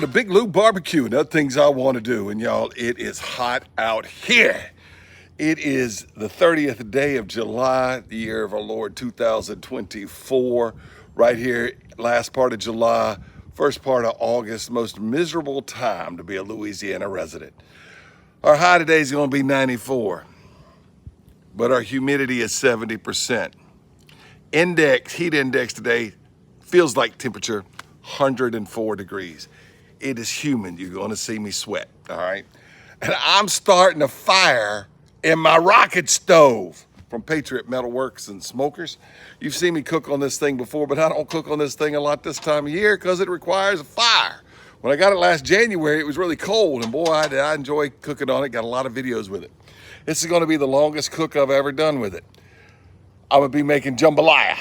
having a Big Lou barbecue and other things I want to do. And y'all, it is hot out here. It is the 30th day of July, the year of our Lord 2024. Right here, last part of July, first part of August, most miserable time to be a Louisiana resident. Our high today is going to be 94, but our humidity is 70%. Heat index today feels like temperature 104 degrees. It is humid. You're going to see me sweat, all right? And I'm starting a fire in my rocket stove from Patriot Metal Works and Smokers. You've seen me cook on this thing before, but I don't cook on this thing a lot this time of year because it requires a fire. When I got it last January, it was really cold, and boy, I enjoy cooking on it. Got a lot of videos with it. This is going to be the longest cook I've ever done with it. I'm going to be making jambalaya.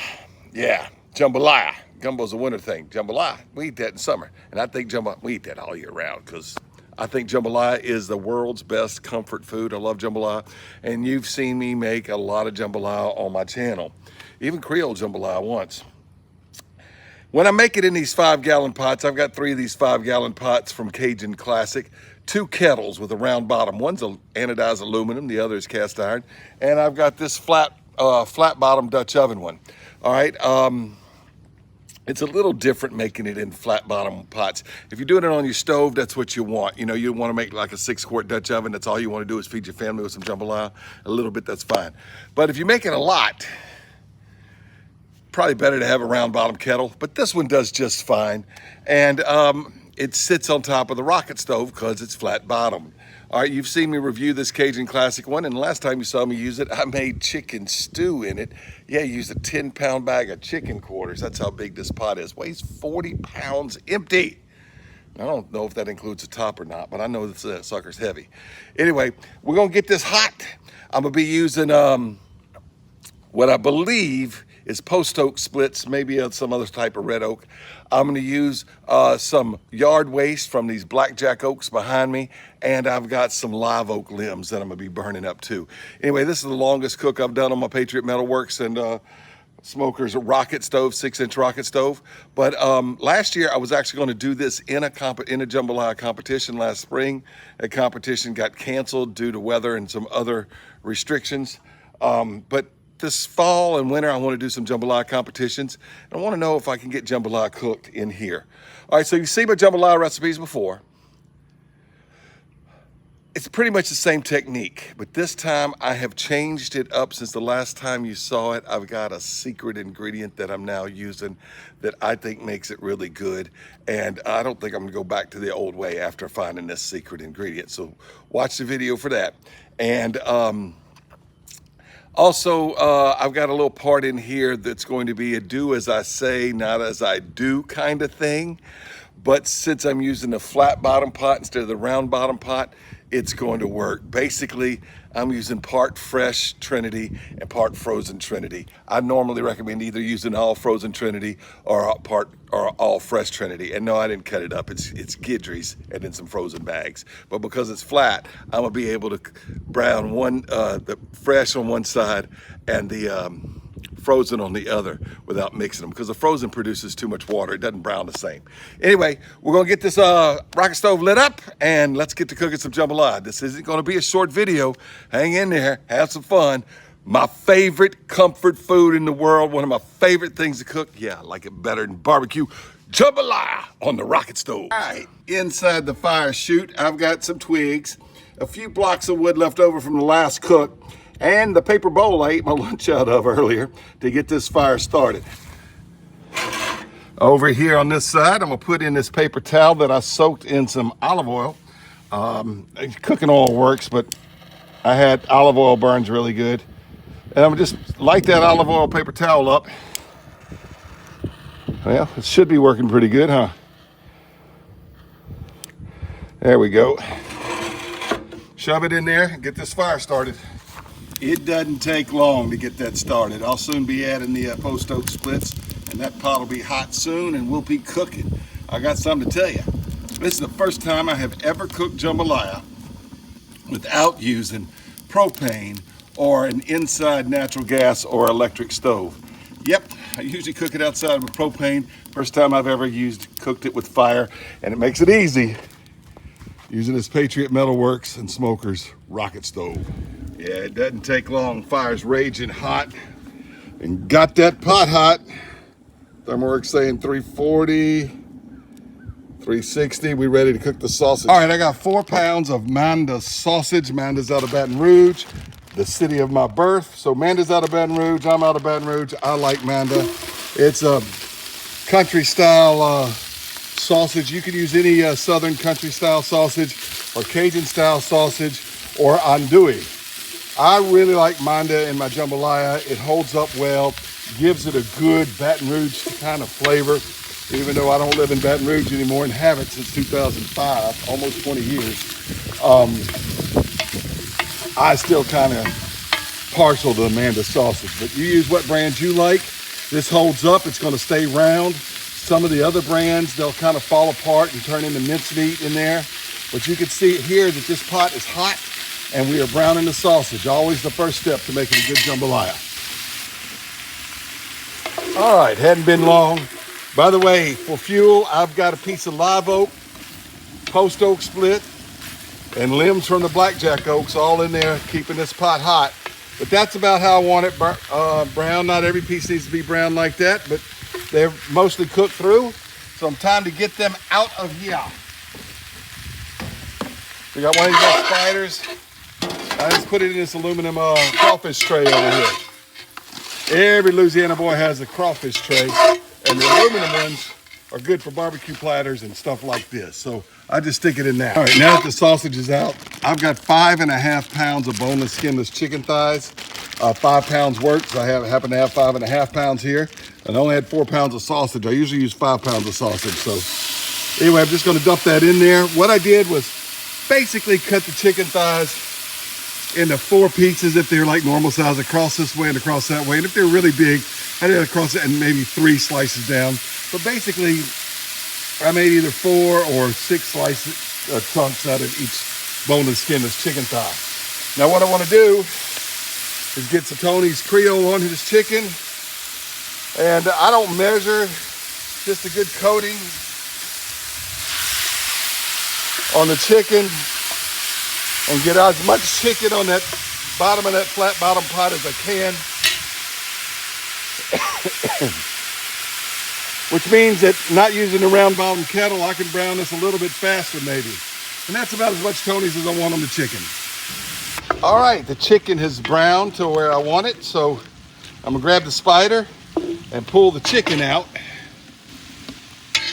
Yeah, jambalaya. Gumbo's a winter thing. Jambalaya, we eat that in summer. And I think we eat that all year round because I think jambalaya is the world's best comfort food. I love jambalaya. And you've seen me make a lot of jambalaya on my channel. Even Creole jambalaya once. When I make it in these 5-gallon pots, I've got 3 of these 5-gallon pots from Cajun Classic, 2 kettles with a round bottom. One's anodized aluminum, the other is cast iron. And I've got this flat bottom Dutch oven one. All right. It's a little different making it in flat bottom pots. If you're doing it on your stove, that's what you want. You know, you want to make like a 6-quart Dutch oven. That's all you want to do is feed your family with some jambalaya. A little bit, that's fine. But if you're making a lot, probably better to have a round bottom kettle, but this one does just fine. And it sits on top of the rocket stove because it's flat bottom. All right, you've seen me review this Cajun Classic one, and the last time you saw me use it, I made chicken stew in it. Yeah, I used a 10-pound bag of chicken quarters. That's how big this pot is. Weighs 40 pounds empty. I don't know if that includes the top or not, but I know this sucker's heavy. Anyway, we're gonna get this hot. I'm gonna be using what I believe is post oak splits, maybe some other type of red oak. I'm gonna use some yard waste from these blackjack oaks behind me, and I've got some live oak limbs that I'm gonna be burning up too. Anyway, this is the longest cook I've done on my Patriot Metal Works and Smokers rocket stove, 6-inch rocket stove. But last year I was actually gonna do this in a jambalaya competition last spring. That competition got canceled due to weather and some other restrictions. But this fall and winter, I want to do some jambalaya competitions. And I want to know if I can get jambalaya cooked in here. All right, so you see my jambalaya recipes before. It's pretty much the same technique, but this time I have changed it up since the last time you saw it. I've got a secret ingredient that I'm now using that I think makes it really good. And I don't think I'm gonna go back to the old way after finding this secret ingredient. So watch the video for that. And also, I've got a little part in here that's going to be a do as I say, not as I do kind of thing. But since I'm using the flat bottom pot instead of the round bottom pot, it's going to work. Basically, I'm using part fresh Trinity and part frozen Trinity. I normally recommend either using all frozen Trinity or all fresh Trinity. And no, I didn't cut it up. It's Gidry's and then some frozen bags. But because it's flat, I'm gonna be able to brown the fresh on one side and the frozen on the other without mixing them, because the frozen produces too much water. It doesn't brown the same. Anyway, we're gonna get this rocket stove lit up and let's get to cooking some jambalaya. This isn't gonna be a short video. Hang in there, have some fun. My favorite comfort food in the world, one of my favorite things to cook. Yeah, I like it better than barbecue. Jambalaya on the rocket stove. All right, inside the fire chute, I've got some twigs, a few blocks of wood left over from the last cook, and the paper bowl I ate my lunch out of earlier to get this fire started. Over here on this side, I'm gonna put in this paper towel that I soaked in some olive oil. Cooking oil works, but I had olive oil burns really good. And I'm gonna just light that olive oil paper towel up. Well, it should be working pretty good, huh? There we go. Shove it in there and get this fire started. It doesn't take long to get that started. I'll soon be adding the post oak splits, and that pot will be hot soon and we'll be cooking. I got something to tell you. This is the first time I have ever cooked jambalaya without using propane or an inside natural gas or electric stove. Yep, I usually cook it outside with propane. First time I've ever cooked it with fire, and it makes it easy using this Patriot Metal Works and Smokers rocket stove. Yeah, it doesn't take long. Fire's raging hot, and got that pot hot. Thermoworks saying 340, 360. We ready to cook the sausage. All right, I got 4 pounds of Manda sausage. Manda's out of Baton Rouge, the city of my birth. So Manda's out of Baton Rouge, I'm out of Baton Rouge. I like Manda. It's a country style sausage. You can use any southern country style sausage or Cajun style sausage or andouille. I really like Manda in my jambalaya. It holds up well, gives it a good Baton Rouge kind of flavor, even though I don't live in Baton Rouge anymore and haven't since 2005, almost 20 years. I still kind of partial to the Manda sausage, but you use what brand you like. This holds up, it's gonna stay round. Some of the other brands, they'll kind of fall apart and turn into mincemeat in there. But you can see here that this pot is hot and we are browning the sausage. Always the first step to making a good jambalaya. All right, hadn't been long. By the way, for fuel, I've got a piece of live oak, post oak split, and limbs from the blackjack oaks all in there, keeping this pot hot. But that's about how I want it brown. Not every piece needs to be brown like that, but they're mostly cooked through. So it's time to get them out of here. We got one of these little spiders. I just put it in this aluminum crawfish tray over here. Every Louisiana boy has a crawfish tray, and the aluminum ones are good for barbecue platters and stuff like this. So I just stick it in there. All right, now that the sausage is out, I've got 5.5 pounds of boneless, skinless chicken thighs. 5 pounds works. I happen to have 5.5 pounds here, and I only had 4 pounds of sausage. I usually use 5 pounds of sausage. So anyway, I'm just gonna dump that in there. What I did was basically cut the chicken thighs into 4 pieces if they're like normal size, across this way and across that way. And if they're really big, I did it across it and maybe 3 slices down. But basically, I made either 4 or 6 slices, chunks out of each boneless, skinless chicken thigh. Now what I want to do is get some Tony's Creole on his chicken. And I don't measure, just a good coating on the chicken, and get as much chicken on that bottom of that flat bottom pot as I can. Which means that not using a round bottom kettle, I can brown this a little bit faster maybe. And that's about as much Tony's as I want on the chicken. All right, the chicken has browned to where I want it. So I'm gonna grab the spider and pull the chicken out.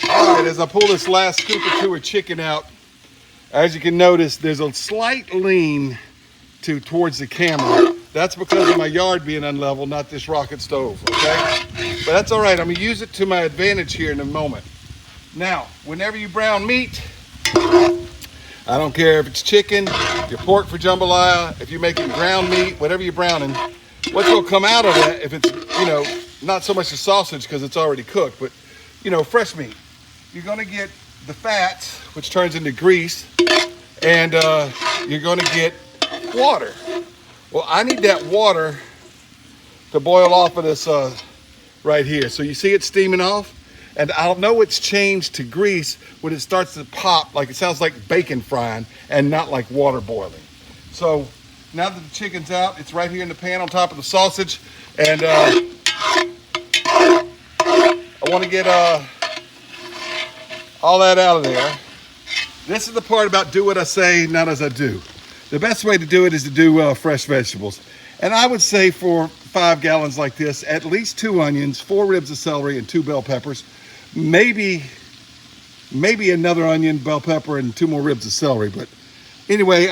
All right, as I pull this last scoop or 2 of chicken out, as you can notice, there's a slight lean towards the camera. That's because of my yard being unlevel, not this rocket stove, okay? But that's all right, I'm gonna use it to my advantage here in a moment. Now, whenever you brown meat, I don't care if it's chicken, your pork for jambalaya, if you're making ground meat, whatever you're browning, what's gonna come out of that, if it's, not so much the sausage because it's already cooked, but, fresh meat, you're gonna get the fats, which turns into grease, and you're gonna get water. Well, I need that water to boil off of this right here. So you see it steaming off, and I'll know it's changed to grease when it starts to pop, like it sounds like bacon frying and not like water boiling. So now that the chicken's out, it's right here in the pan on top of the sausage, and I want to get all that out of there. This is the part about do what I say, not as I do. The best way to do it is to do fresh vegetables. And I would say for 5 gallons like this, at least 2 onions, 4 ribs of celery, and 2 bell peppers. Maybe another onion, bell pepper, and 2 more ribs of celery. But anyway,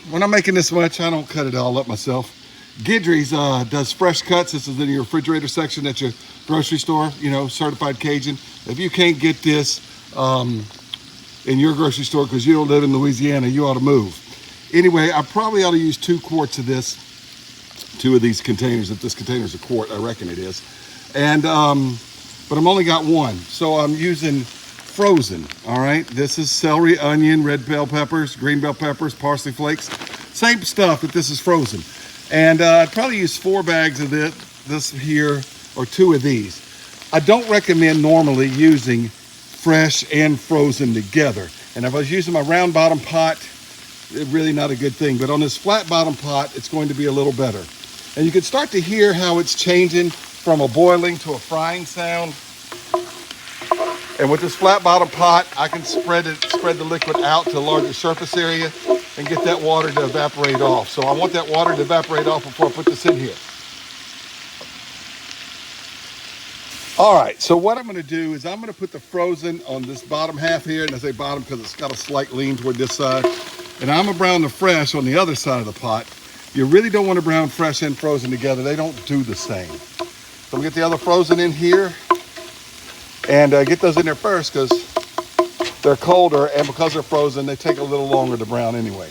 when I'm making this much, I don't cut it all up myself. Guidry's does fresh cuts. This is in your refrigerator section at your grocery store, certified Cajun. If you can't get this in your grocery store because you don't live in Louisiana, you ought to move. Anyway, I probably ought to use 2 quarts of this, 2 of these containers. If this container's a quart, I reckon it is. And, but I'm only got 1. So I'm using frozen, all right? This is celery, onion, red bell peppers, green bell peppers, parsley flakes. Same stuff, but this is frozen. And I'd probably use 4 bags of this here or 2 of these. I don't recommend normally using fresh and frozen together. And if I was using my round bottom pot, it's really not a good thing. But on this flat bottom pot, it's going to be a little better. And you can start to hear how it's changing from a boiling to a frying sound. And with this flat bottom pot, I can spread the liquid out to a larger surface area and get that water to evaporate off. So I want that water to evaporate off before I put this in here. All right, so what I'm gonna do is I'm gonna put the frozen on this bottom half here, and I say bottom because it's got a slight lean toward this side. And I'm gonna brown the fresh on the other side of the pot. You really don't want to brown fresh and frozen together. They don't do the same. So we'll get the other frozen in here and get those in there first because they're colder, and because they're frozen, they take a little longer to brown anyway.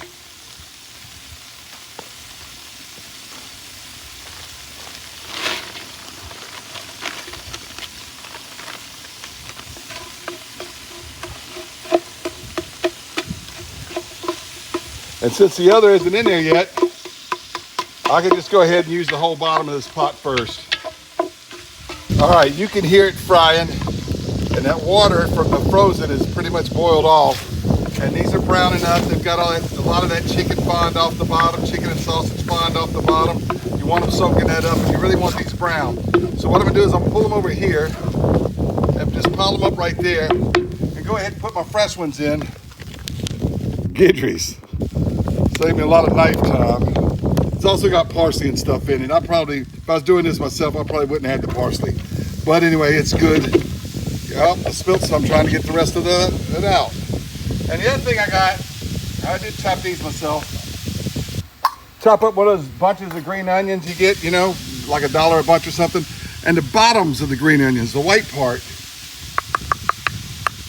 And since the other isn't in there yet, I can just go ahead and use the whole bottom of this pot first. All right, you can hear it frying, and that water from the frozen is pretty much boiled off. And these are browning up. They've got a lot of that chicken fond off the bottom, chicken and sausage fond off the bottom. You want them soaking that up, and you really want these brown. So what I'm gonna do is I'm gonna pull them over here and just pile them up right there, and go ahead and put my fresh ones in. Gidries. Saved me a lot of knife time. It's also got parsley and stuff in it. If I was doing this myself, I probably wouldn't have had the parsley. But anyway, it's good. Yep, I spilled some trying to get the rest of it out. And the other thing I did chop these myself. Chop up one of those bunches of green onions you get, you know, like $1 a bunch or something. And the bottoms of the green onions, the white part,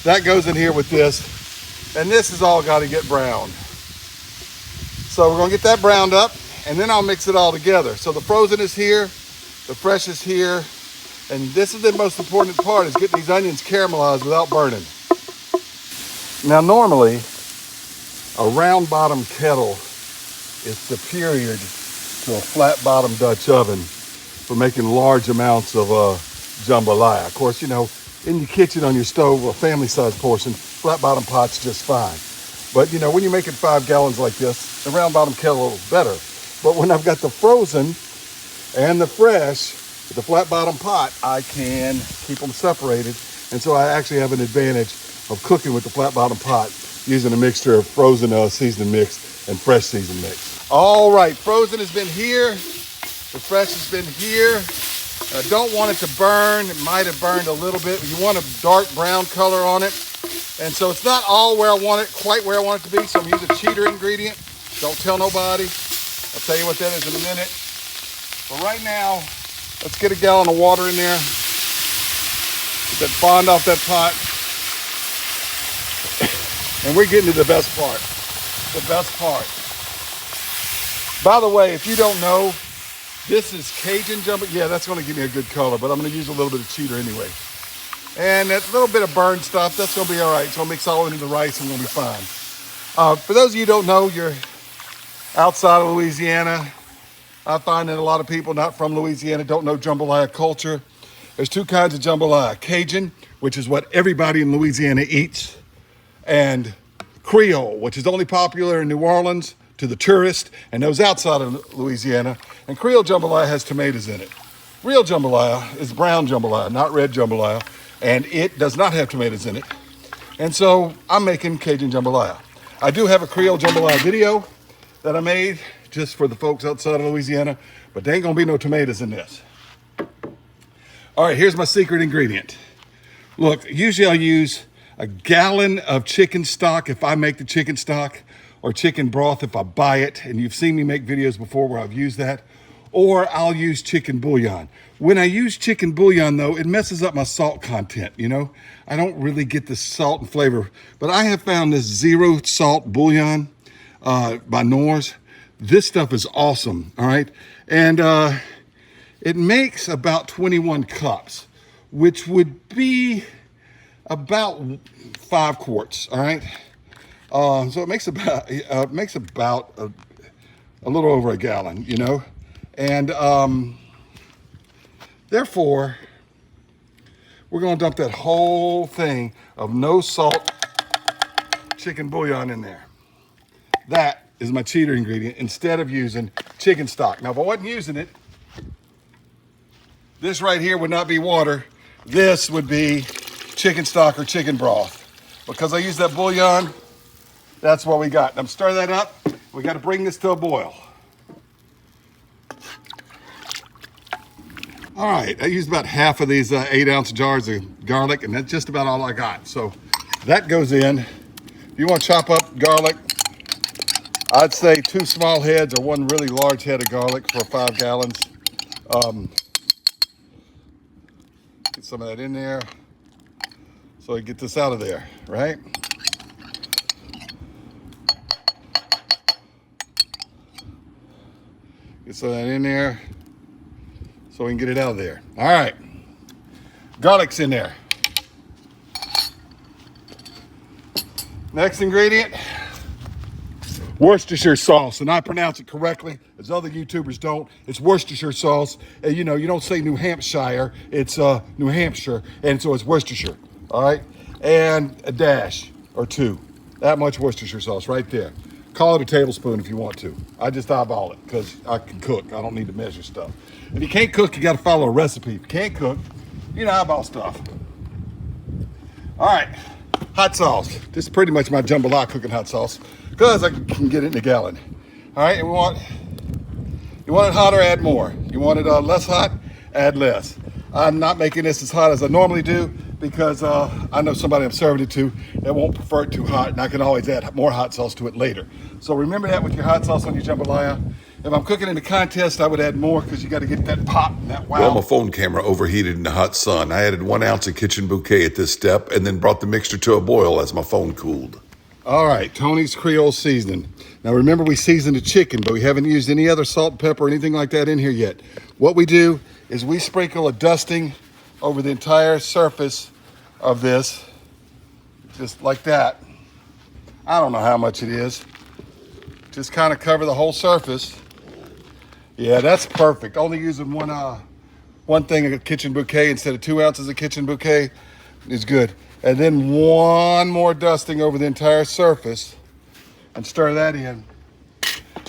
that goes in here with this. And this has all got to get browned. So we're gonna get that browned up, and then I'll mix it all together. So the frozen is here, the fresh is here, and this is the most important part, is getting these onions caramelized without burning. Now normally, a round bottom kettle is superior to a flat bottom Dutch oven for making large amounts of jambalaya. Of course, you know, in your kitchen on your stove, a family size portion, flat bottom pot's just fine. But you know, when you're making 5 gallons like this, the round bottom kettle is better. But when I've got the frozen and the fresh, with the flat bottom pot, I can keep them separated. And so I actually have an advantage of cooking with the flat bottom pot using a mixture of frozen seasoned mix and fresh seasoned mix. All right, frozen has been here. The fresh has been here. I don't want it to burn. It might have burned a little bit. You want a dark brown color on it. And so it's not all where I want it, quite where I want it to be. So I'm using a cheater ingredient. Don't tell nobody. I'll tell you what that is in a minute. But right now, let's get a gallon of water in there. Get that fond off that pot. And we're getting to the best part. The best part. By the way, if you don't know, this is Cajun Jambalaya. Yeah, that's gonna give me a good color, but I'm gonna use a little bit of cheater anyway. And that little bit of burn stuff, that's gonna be all right. So I'll mix all into the rice and we'll be fine. For those of you who don't know, you're outside of Louisiana. I find that a lot of people not from Louisiana don't know jambalaya culture. There's 2 kinds of jambalaya. Cajun, which is what everybody in Louisiana eats, and Creole, which is only popular in New Orleans to the tourist and those outside of Louisiana. And Creole jambalaya has tomatoes in it. Real jambalaya is brown jambalaya, not red jambalaya, and it does not have tomatoes in it. And so I'm making Cajun jambalaya. I do have a Creole jambalaya video that I made just for the folks outside of Louisiana, but there ain't gonna be no tomatoes in this. All right, here's my secret ingredient. Look, usually I use a gallon of chicken stock if I make the chicken stock, or chicken broth if I buy it, and you've seen me make videos before where I've used that, or I'll use chicken bouillon. When I use chicken bouillon though, it messes up my salt content, you know? I don't really get the salt and flavor, but I have found this zero salt bouillon by Knorr's. This stuff is awesome, all right? And it makes about 21 cups, which would be about 5 quarts, all right? So it makes about a little over a gallon, you know? And Therefore, we're gonna dump that whole thing of no salt chicken bouillon in there. That is my cheater ingredient instead of using chicken stock. Now, if I wasn't using it, this right here would not be water. This would be chicken stock or chicken broth. Because I use that bouillon, that's what we got. Now stir that up. We got to bring this to a boil. All right, I used about half of these 8-ounce jars of garlic, and that's just about all I got. So that goes in. If you want to chop up garlic, I'd say 2 small heads or 1 really large head of garlic for 5 gallons. Get some of that in there so I get this out of there, right? Get some of that in there so we can get it out of there. All right, garlic's in there. Next ingredient, Worcestershire sauce, and I pronounce it correctly, as other YouTubers don't. It's Worcestershire sauce, and you know, you don't say New Hampshire, it's New Hampshire, and so it's Worcestershire, all right? And a dash or 2, that much Worcestershire sauce right there. Call it a tablespoon if you want to. I just eyeball it because I can cook. I don't need to measure stuff. If you can't cook, you got to follow a recipe. If you can't cook, you know, eyeball stuff. All right, hot sauce. This is pretty much my jambalaya cooking hot sauce because I can get it in a gallon. All right, and you want it hotter, add more. You want it less hot, add less. I'm not making this as hot as I normally do because I know somebody I'm serving it to that won't prefer it too hot, and I can always add more hot sauce to it later. So remember that with your hot sauce on your jambalaya. If I'm cooking in a contest, I would add more because you got to get that pop and that wow. Well, my phone camera overheated in the hot sun. I added 1 ounce of kitchen bouquet at this step and then brought the mixture to a boil as my phone cooled. All right, Tony's Creole seasoning. Now remember, we seasoned the chicken, but we haven't used any other salt, pepper, or anything like that in here yet. What we do is we sprinkle a dusting over the entire surface of this, just like that. I don't know how much it is. Just kind of cover the whole surface. Yeah, that's perfect. Only using one thing of kitchen bouquet instead of 2 ounces of kitchen bouquet is good. And then 1 more dusting over the entire surface and stir that in.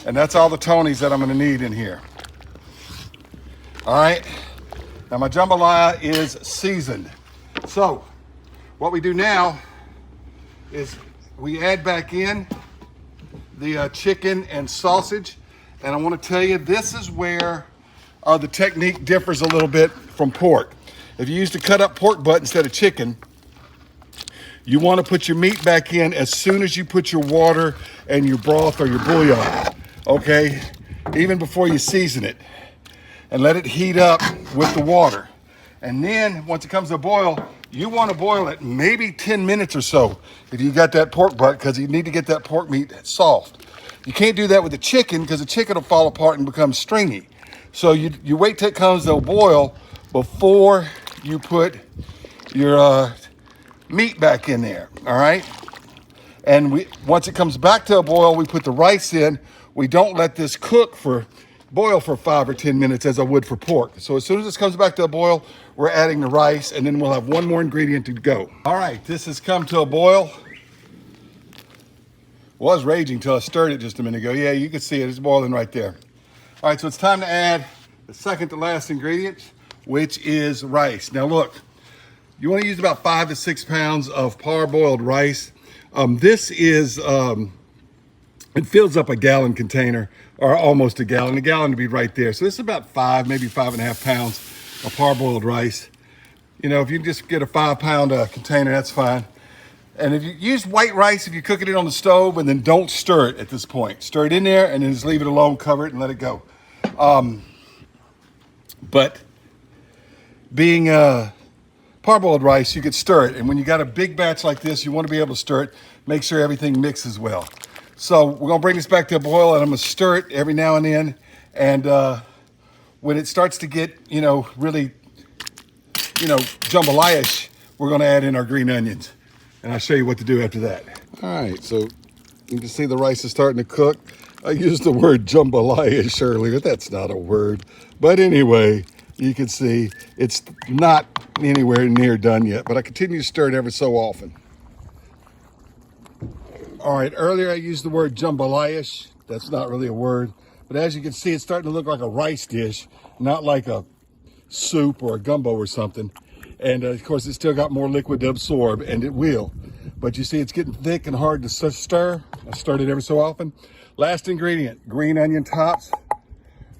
And that's all the Tonys that I'm gonna need in here. All right, now my jambalaya is seasoned. So what we do now is we add back in the chicken and sausage. And I want to tell you, this is where the technique differs a little bit from pork. If you used to cut up pork butt instead of chicken, you want to put your meat back in as soon as you put your water and your broth or your bouillon, okay? Even before you season it. And let it heat up with the water. And then once it comes to a boil, you want to boil it maybe 10 minutes or so if you got that pork butt, because you need to get that pork meat soft. You can't do that with the chicken because the chicken will fall apart and become stringy. So you wait till it comes to a boil before you put your meat back in there, all right? And once it comes back to a boil, we put the rice in. We don't let this boil for 5 or 10 minutes as I would for pork. So as soon as this comes back to a boil, we're adding the rice, and then we'll have 1 more ingredient to go. All right, this has come to a boil. Was raging till I stirred it just a minute ago. Yeah, you can see it, it's boiling right there. All right, so it's time to add the second to last ingredient, which is rice. Now look, you want to use about 5 to 6 pounds of parboiled rice. This is, it fills up a gallon container, or almost a gallon. A gallon to be right there. So this is about 5, maybe 5.5 pounds of parboiled rice. You know, if you just get a 5-pound container, that's fine. And if you use white rice, if you're cooking it on the stove, and then don't stir it at this point. Stir it in there and then just leave it alone, cover it and let it go. But being parboiled rice, you could stir it. And when you got a big batch like this, you want to be able to stir it, make sure everything mixes well. So we're gonna bring this back to a boil, and I'm gonna stir it every now and then. And when it starts to get, really, jambalaya-ish, we're gonna add in our green onions. And I'll show you what to do after that. All right, so you can see the rice is starting to cook. I used the word jambalaya-ish earlier. That's not a word. But anyway, You can see it's not anywhere near done yet, but I continue to stir it every so often. All right, earlier I used the word jambalaya-ish. That's not really a word, but as you can see, it's starting to look like a rice dish, not like a soup or a gumbo or something. And of course, it's still got more liquid to absorb, and it will. But you see, it's getting thick and hard to stir. I stirred it every so often. Last ingredient, green onion tops.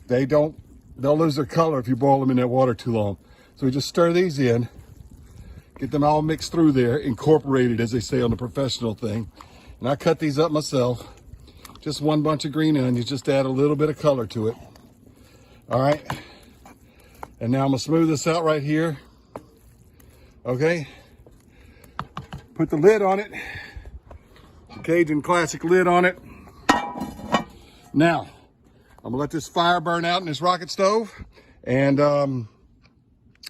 They'll lose their color if you boil them in that water too long. So we just stir these in, get them all mixed through there, incorporated, as they say on the professional thing. And I cut these up myself. Just one bunch of green onions, just to add a little bit of color to it. All right. And now I'm gonna smooth this out right here. Okay. Put the lid on it. Cajun Classic lid on it. Now, I'm gonna let this fire burn out in this rocket stove and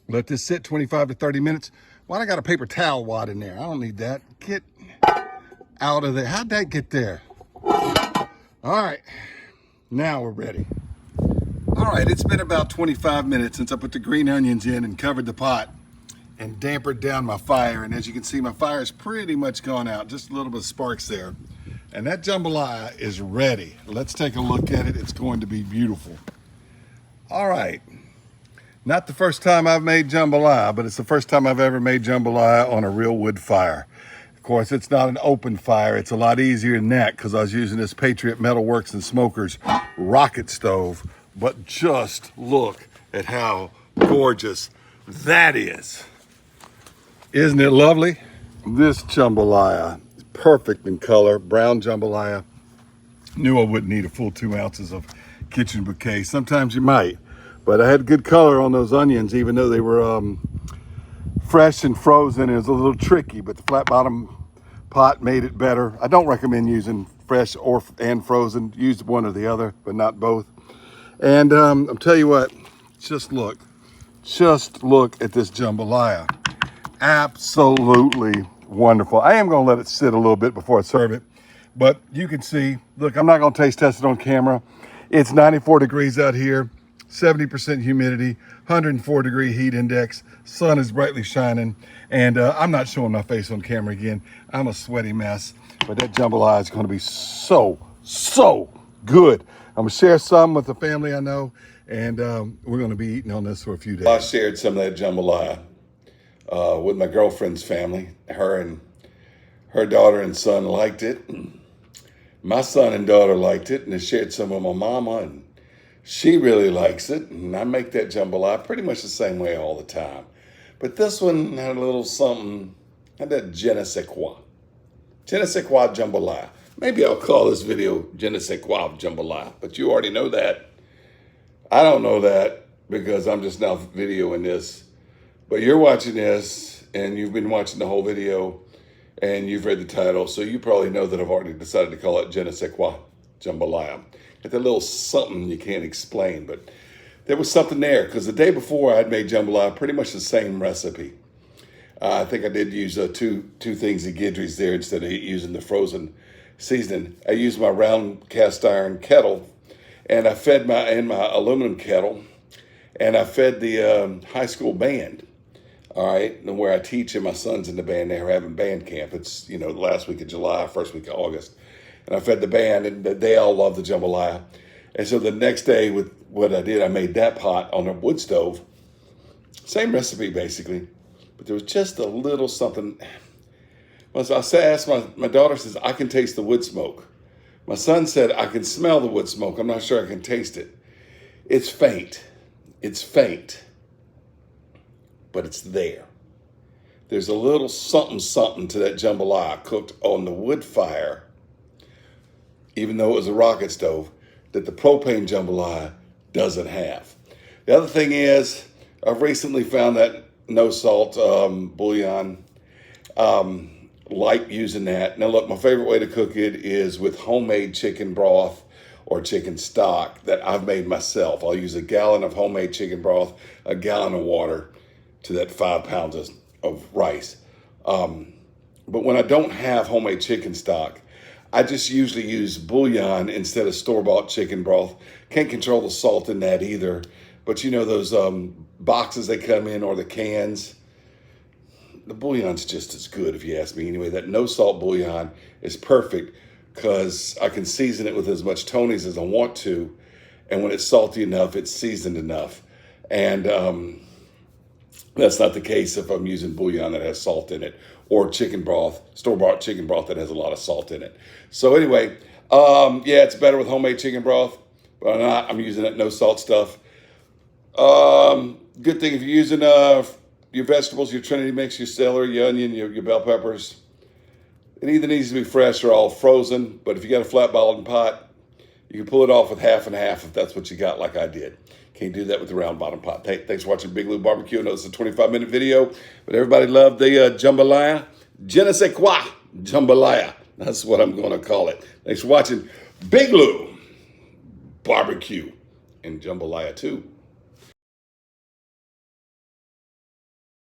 let this sit 25 to 30 minutes. Why I got a paper towel wad in there? I don't need that. Get out of there. How'd that get there? All right, now we're ready. All right, it's been about 25 minutes since I put the green onions in and covered the pot and dampered down my fire. And as you can see, my fire is pretty much gone out, just a little bit of sparks there. And that jambalaya is ready. Let's take a look at it. It's going to be beautiful. All right. Not the first time I've made jambalaya, but it's the first time I've ever made jambalaya on a real wood fire. Of course, it's not an open fire. It's a lot easier than that because I was using this Patriot Metal Works Smokers rocket stove. But just look at how gorgeous that is. Isn't it lovely? This jambalaya is perfect in color, brown jambalaya. Knew I wouldn't need a full 2 ounces of kitchen bouquet. Sometimes you might, but I had good color on those onions, even though they were fresh and frozen. It was a little tricky, but the flat bottom pot made it better. I don't recommend using fresh and frozen. Use one or the other, but not both. And I'll tell you what, just look at this jambalaya. Absolutely wonderful. I am gonna let it sit a little bit before I serve it, but you can see, look, I'm not gonna taste test it on camera. It's 94 degrees out here, 70% humidity, 104 degree heat index, sun is brightly shining, and I'm not showing my face on camera again. I'm a sweaty mess, but that jambalaya is gonna be so good. I'm gonna share some with the family I know, and we're gonna be eating on this for a few days. I shared some of that jambalaya with my girlfriend's family. Her and her daughter and son liked it. My son and daughter liked it, and I shared some with my mama, and she really likes it. And I make that jambalaya pretty much the same way all the time. But this one had a little something, had that Je-Ne-Sais-Quoi. Je-Ne-Sais-Quoi jambalaya. Maybe I'll call this video Je-Ne-Sais-Quoi jambalaya, but you already know that. I don't know that because I'm just now videoing this. But you're watching this, and you've been watching the whole video, and you've read the title, so you probably know that I've already decided to call it Je-Ne-Sais-Quoi jambalaya. It's a little something you can't explain, but there was something there, because the day before I'd made jambalaya, pretty much the same recipe. I think I did use two things of Guidry's there instead of using the frozen seasoning. I used my round cast iron kettle, and I fed my aluminum kettle, and I fed the high school band. All right, and where I teach, and my son's in the band, they were having band camp. It's, the last week of July, first week of August. And I fed the band, and they all love the jambalaya. And so the next day, with what I did, I made that pot on a wood stove. Same recipe, basically. But there was just a little something. Well, so I asked my daughter, says, I can taste the wood smoke. My son said, I can smell the wood smoke. I'm not sure I can taste it. It's faint. It's faint. But it's there. There's a little something to that jambalaya cooked on the wood fire, even though it was a rocket stove, that the propane jambalaya doesn't have. The other thing is, I've recently found that no salt bouillon. Like using that. Now look, my favorite way to cook it is with homemade chicken broth or chicken stock that I've made myself. I'll use a gallon of homemade chicken broth, a gallon of water to that 5 pounds of rice. But when I don't have homemade chicken stock, I just usually use bouillon instead of store-bought chicken broth. Can't control the salt in that either. But you know those boxes they come in, or the cans, the bouillon's just as good, if you ask me. Anyway, that no salt bouillon is perfect because I can season it with as much Tony's as I want to. And when it's salty enough, it's seasoned enough. And that's not the case if I'm using bouillon that has salt in it, or chicken broth, store-bought chicken broth that has a lot of salt in it. So anyway, yeah, it's better with homemade chicken broth, but I'm using that no salt stuff. Good thing if you're using your vegetables, your Trinity mix, your celery, your onion, your bell peppers, it either needs to be fresh or all frozen. But if you got a flat bottom pot, you can pull it off with half and half if that's what you got, like I did. Can't do that with the round bottom pot. Thanks for watching Big Lou Barbecue. I know it's a 25-minute video, but everybody loved the jambalaya. Je-Ne-Sais-Quoi jambalaya. That's what I'm going to call it. Thanks for watching Big Lou Barbecue and Jambalaya too.